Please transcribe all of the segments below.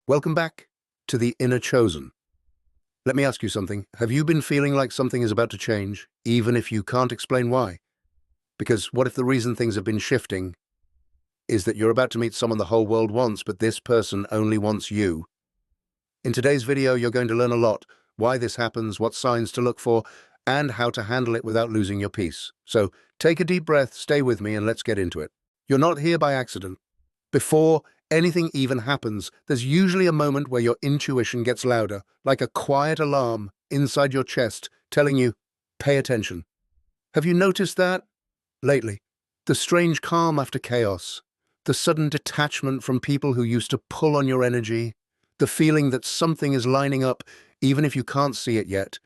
Welcome back to the Inner Chosen. Let me ask you something. Have you been feeling like something is about to change, even if you can't explain why? Because what if the reason things have been shifting is that you're about to meet someone the whole world wants, but this person only wants you? In today's video, you're going to learn a lot: why this happens, what signs to look for, and how to handle it without losing your peace. So take a deep breath, stay with me, and let's get into it. You're not here by accident. Before anything even happens, there's usually a moment where your intuition gets louder, like a quiet alarm inside your chest telling you, pay attention. Have you noticed that lately? The strange calm after chaos, the sudden detachment from people who used to pull on your energy, the feeling that something is lining up even if you can't see it yet.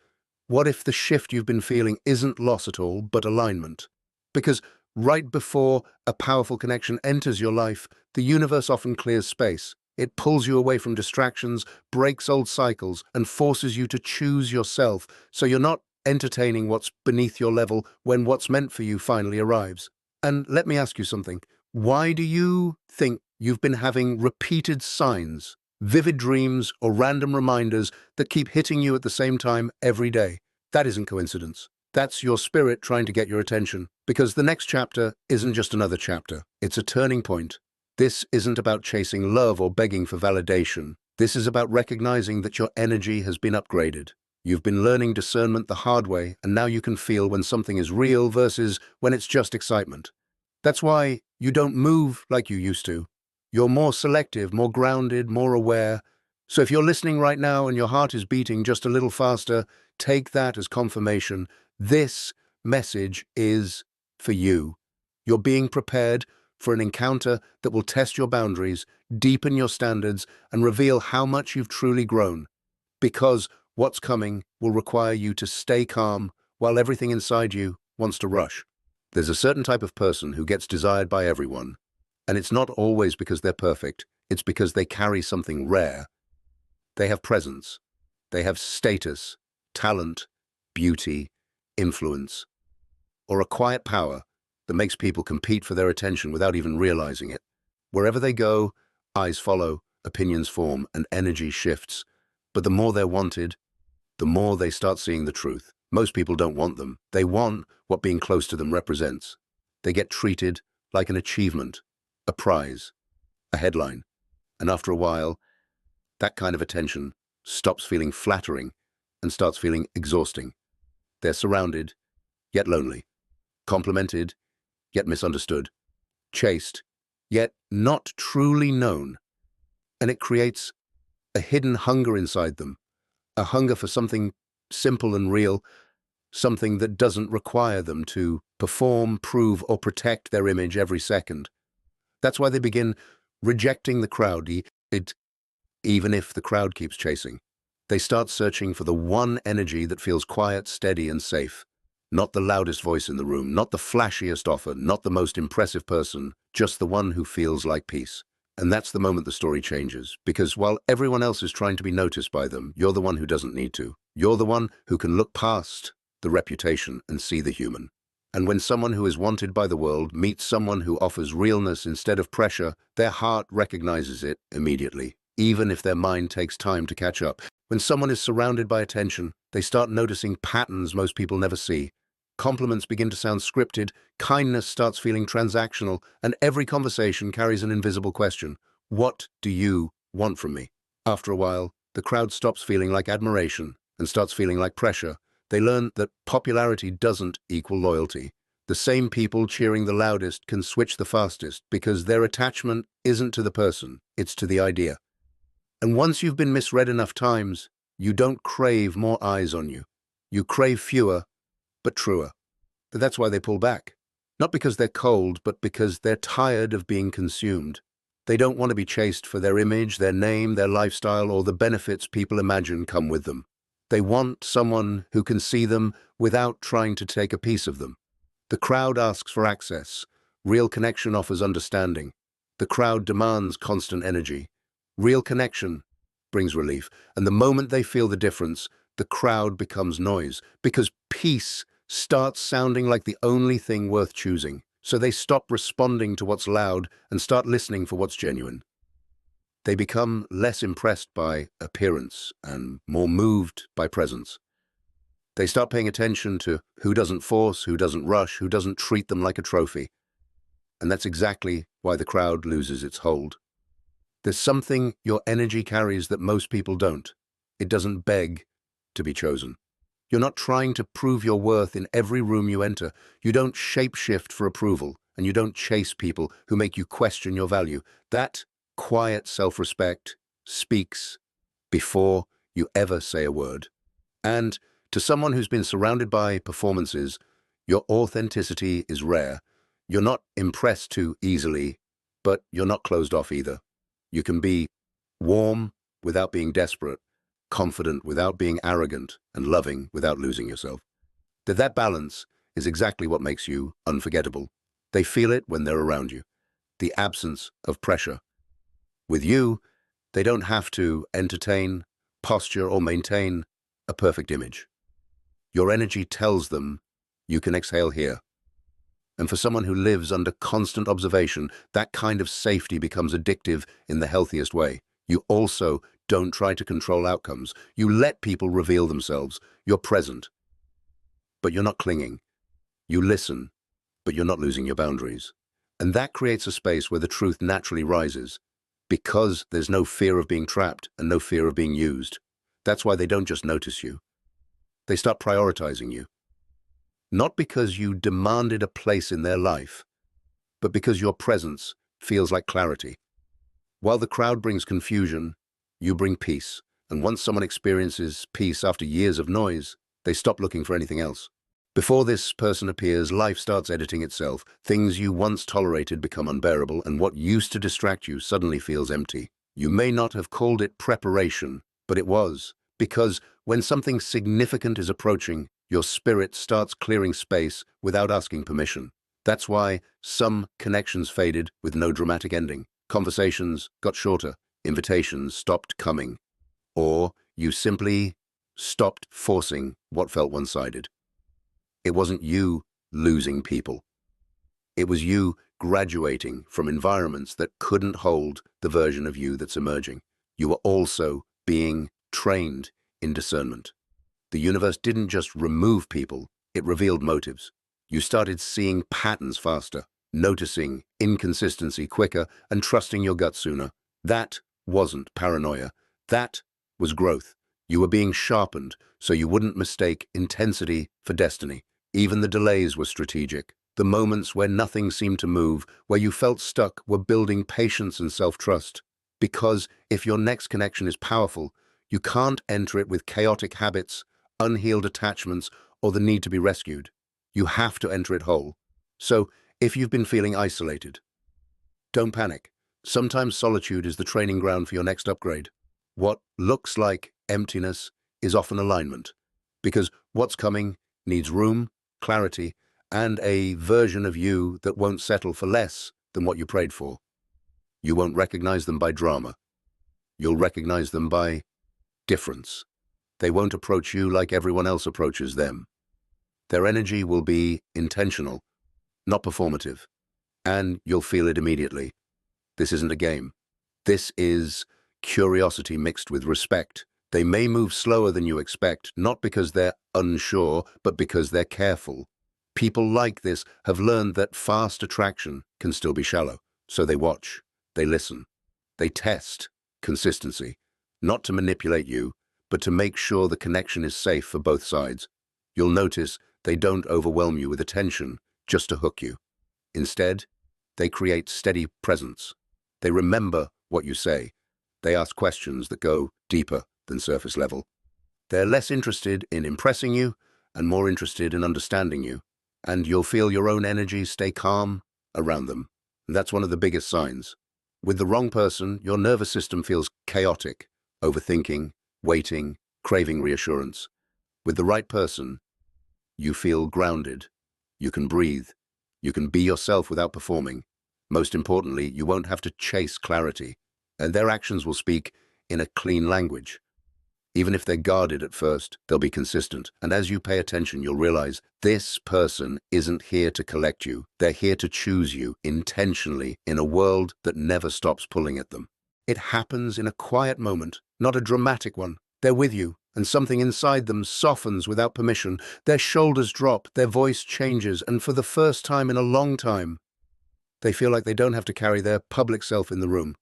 What if the shift you've been feeling isn't loss at all, but alignment? Because right before a powerful connection enters your life, the universe often clears space. It pulls you away from distractions, breaks old cycles, and forces you to choose yourself, so you're not entertaining what's beneath your level when what's meant for you finally arrives. And let me ask you something. Why do you think you've been having repeated signs, vivid dreams, or random reminders that keep hitting you at the same time every day? That isn't coincidence. That's your spirit trying to get your attention, because the next chapter isn't just another chapter. It's a turning point. This isn't about chasing love or begging for validation. This is about recognizing that your energy has been upgraded. You've been learning discernment the hard way, and now you can feel when something is real versus when it's just excitement. That's why you don't move like you used to. You're more selective, more grounded, more aware. So if you're listening right now and your heart is beating just a little faster, take that as confirmation. This message is for you. You're being prepared for an encounter that will test your boundaries, deepen your standards, and reveal how much you've truly grown. Because what's coming will require you to stay calm while everything inside you wants to rush. There's a certain type of person who gets desired by everyone, and it's not always because they're perfect. It's because they carry something rare. They have presence. They have status, talent, beauty, influence, or a quiet power that makes people compete for their attention without even realizing it. Wherever they go, eyes follow, opinions form, and energy shifts. But the more they're wanted, the more they start seeing the truth. Most people don't want them. They want what being close to them represents. They get treated like an achievement, a prize, a headline. And after a while, that kind of attention stops feeling flattering and starts feeling exhausting. They're surrounded, yet lonely, complimented, yet misunderstood, chased, yet not truly known. And it creates a hidden hunger inside them, a hunger for something simple and real, something that doesn't require them to perform, prove, or protect their image every second. That's why they begin rejecting the crowd, even if the crowd keeps chasing. They start searching for the one energy that feels quiet, steady, and safe. Not the loudest voice in the room, not the flashiest offer, not the most impressive person, just the one who feels like peace. And that's the moment the story changes, because while everyone else is trying to be noticed by them, you're the one who doesn't need to. You're the one who can look past the reputation and see the human. And when someone who is wanted by the world meets someone who offers realness instead of pressure, their heart recognizes it immediately, even if their mind takes time to catch up. When someone is surrounded by attention, they start noticing patterns most people never see. Compliments begin to sound scripted, kindness starts feeling transactional, and every conversation carries an invisible question. What do you want from me? After a while, the crowd stops feeling like admiration and starts feeling like pressure. They learn that popularity doesn't equal loyalty. The same people cheering the loudest can switch the fastest because their attachment isn't to the person, it's to the idea. And once you've been misread enough times, you don't crave more eyes on you. You crave fewer, but truer. But that's why they pull back. Not because they're cold, but because they're tired of being consumed. They don't want to be chased for their image, their name, their lifestyle, or the benefits people imagine come with them. They want someone who can see them without trying to take a piece of them. The crowd asks for access. Real connection offers understanding. The crowd demands constant energy. Real connection brings relief. And the moment they feel the difference, the crowd becomes noise, because peace starts sounding like the only thing worth choosing. So they stop responding to what's loud and start listening for what's genuine. They become less impressed by appearance and more moved by presence. They start paying attention to who doesn't force, who doesn't rush, who doesn't treat them like a trophy. And that's exactly why the crowd loses its hold. There's something your energy carries that most people don't. It doesn't beg to be chosen. You're not trying to prove your worth in every room you enter. You don't shapeshift for approval, and you don't chase people who make you question your value. That quiet self-respect speaks before you ever say a word. And to someone who's been surrounded by performances, your authenticity is rare. You're not impressed too easily, but you're not closed off either. You can be warm without being desperate, confident without being arrogant, and loving without losing yourself. That balance is exactly what makes you unforgettable. They feel it when they're around you. The absence of pressure. With you, they don't have to entertain, posture, or maintain a perfect image. Your energy tells them you can exhale here. And for someone who lives under constant observation, that kind of safety becomes addictive in the healthiest way. You also don't try to control outcomes. You let people reveal themselves. You're present, but you're not clinging. You listen, but you're not losing your boundaries. And that creates a space where the truth naturally rises, because there's no fear of being trapped and no fear of being used. That's why they don't just notice you. They start prioritizing you. Not because you demanded a place in their life, but because your presence feels like clarity. While the crowd brings confusion, you bring peace. And once someone experiences peace after years of noise, they stop looking for anything else. Before this person appears, life starts editing itself. Things you once tolerated become unbearable, and what used to distract you suddenly feels empty. You may not have called it preparation, but it was. Because when something significant is approaching, your spirit starts clearing space without asking permission. That's why some connections faded with no dramatic ending. Conversations got shorter, invitations stopped coming, or you simply stopped forcing what felt one-sided. It wasn't you losing people. It was you graduating from environments that couldn't hold the version of you that's emerging. You were also being trained in discernment. The universe didn't just remove people, it revealed motives. You started seeing patterns faster, noticing inconsistency quicker, and trusting your gut sooner. That wasn't paranoia. That was growth. You were being sharpened so you wouldn't mistake intensity for destiny. Even the delays were strategic. The moments where nothing seemed to move, where you felt stuck, were building patience and self-trust. Because if your next connection is powerful, you can't enter it with chaotic habits, unhealed attachments, or the need to be rescued. You have to enter it whole. So, if you've been feeling isolated, don't panic. Sometimes solitude is the training ground for your next upgrade. What looks like emptiness is often alignment, because what's coming needs room, clarity, and a version of you that won't settle for less than what you prayed for. You won't recognize them by drama. You'll recognize them by difference. They won't approach you like everyone else approaches them. Their energy will be intentional, not performative, and you'll feel it immediately. This isn't a game. This is curiosity mixed with respect. They may move slower than you expect, not because they're unsure, but because they're careful. People like this have learned that fast attraction can still be shallow. So they watch, they listen, they test consistency, not to manipulate you, but to make sure the connection is safe for both sides. You'll notice they don't overwhelm you with attention just to hook you. Instead, they create steady presence. They remember what you say. They ask questions that go deeper than surface level. They're less interested in impressing you and more interested in understanding you. And you'll feel your own energy stay calm around them. That's one of the biggest signs. With the wrong person, your nervous system feels chaotic, overthinking, waiting, craving reassurance. With the right person, you feel grounded. You can breathe. You can be yourself without performing. Most importantly, you won't have to chase clarity, and their actions will speak in a clean language. Even if they're guarded at first, they'll be consistent. And as you pay attention, you'll realize this person isn't here to collect you. They're here to choose you intentionally in a world that never stops pulling at them. It happens in a quiet moment, not a dramatic one. They're with you, and something inside them softens without permission. Their shoulders drop, their voice changes, and for the first time in a long time, they feel like they don't have to carry their public self in the room.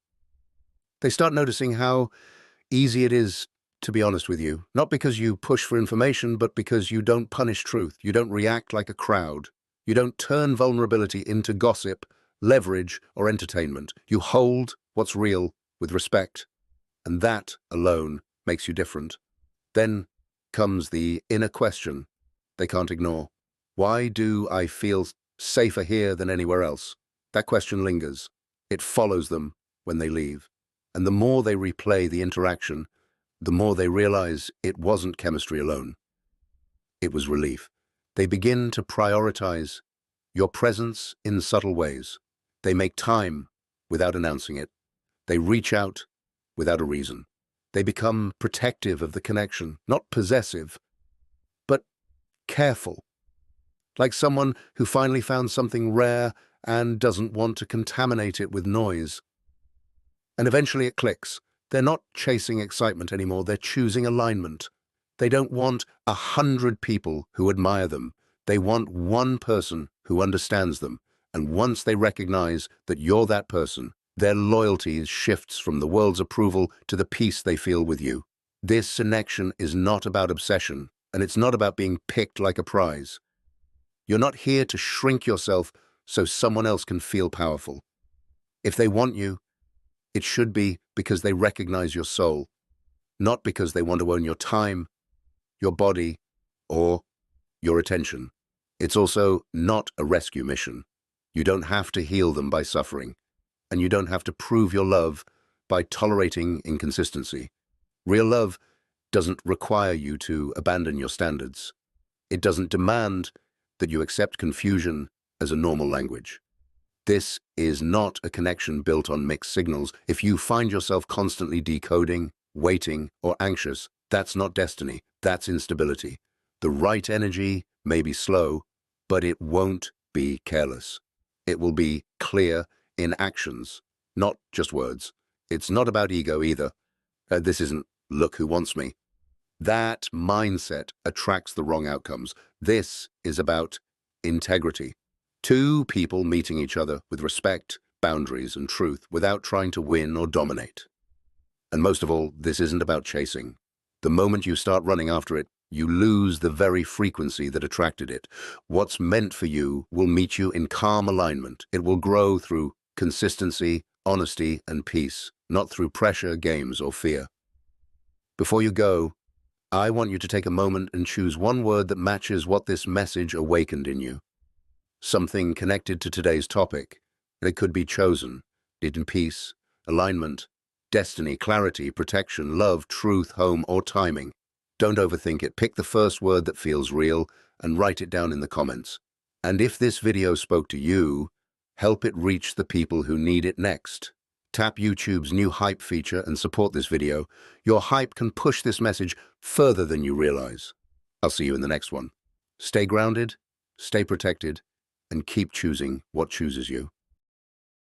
They start noticing how easy it is to be honest with you, not because you push for information, but because you don't punish truth. You don't react like a crowd. You don't turn vulnerability into gossip, leverage, or entertainment. You hold what's real with respect, and that alone makes you different. Then comes the inner question they can't ignore. Why do I feel safer here than anywhere else? That question lingers. It follows them when they leave. And the more they replay the interaction, the more they realize it wasn't chemistry alone. It was relief. They begin to prioritize your presence in subtle ways. They make time without announcing it. They reach out without a reason. They become protective of the connection, not possessive, but careful, like someone who finally found something rare and doesn't want to contaminate it with noise. And eventually it clicks. They're not chasing excitement anymore, they're choosing alignment. They don't want 100 people who admire them. They want one person who understands them. And once they recognize that you're that person, their loyalty shifts from the world's approval to the peace they feel with you. This connection is not about obsession, and it's not about being picked like a prize. You're not here to shrink yourself so someone else can feel powerful. If they want you, it should be because they recognize your soul, not because they want to own your time, your body, or your attention. It's also not a rescue mission. You don't have to heal them by suffering, and you don't have to prove your love by tolerating inconsistency. Real love doesn't require you to abandon your standards. It doesn't demand that you accept confusion as a normal language. This is not a connection built on mixed signals. If you find yourself constantly decoding, waiting, or anxious, that's not destiny, that's instability. The right energy may be slow, but it won't be careless. It will be clear in actions, not just words. It's not about ego either. This isn't, look who wants me. That mindset attracts the wrong outcomes. This is about integrity. Two people meeting each other with respect, boundaries, and truth without trying to win or dominate. And most of all, this isn't about chasing. The moment you start running after it, you lose the very frequency that attracted it. What's meant for you will meet you in calm alignment. It will grow through consistency, honesty, and peace, not through pressure, games, or fear. Before you go, I want you to take a moment and choose one word that matches what this message awakened in you. Something connected to today's topic. It could be chosen, in peace, alignment, destiny, clarity, protection, love, truth, home, or timing. Don't overthink it. Pick the first word that feels real and write it down in the comments. And if this video spoke to you, help it reach the people who need it next. Tap YouTube's new hype feature and support this video. Your hype can push this message further than you realize. I'll see you in the next one. Stay grounded, stay protected, and keep choosing what chooses you.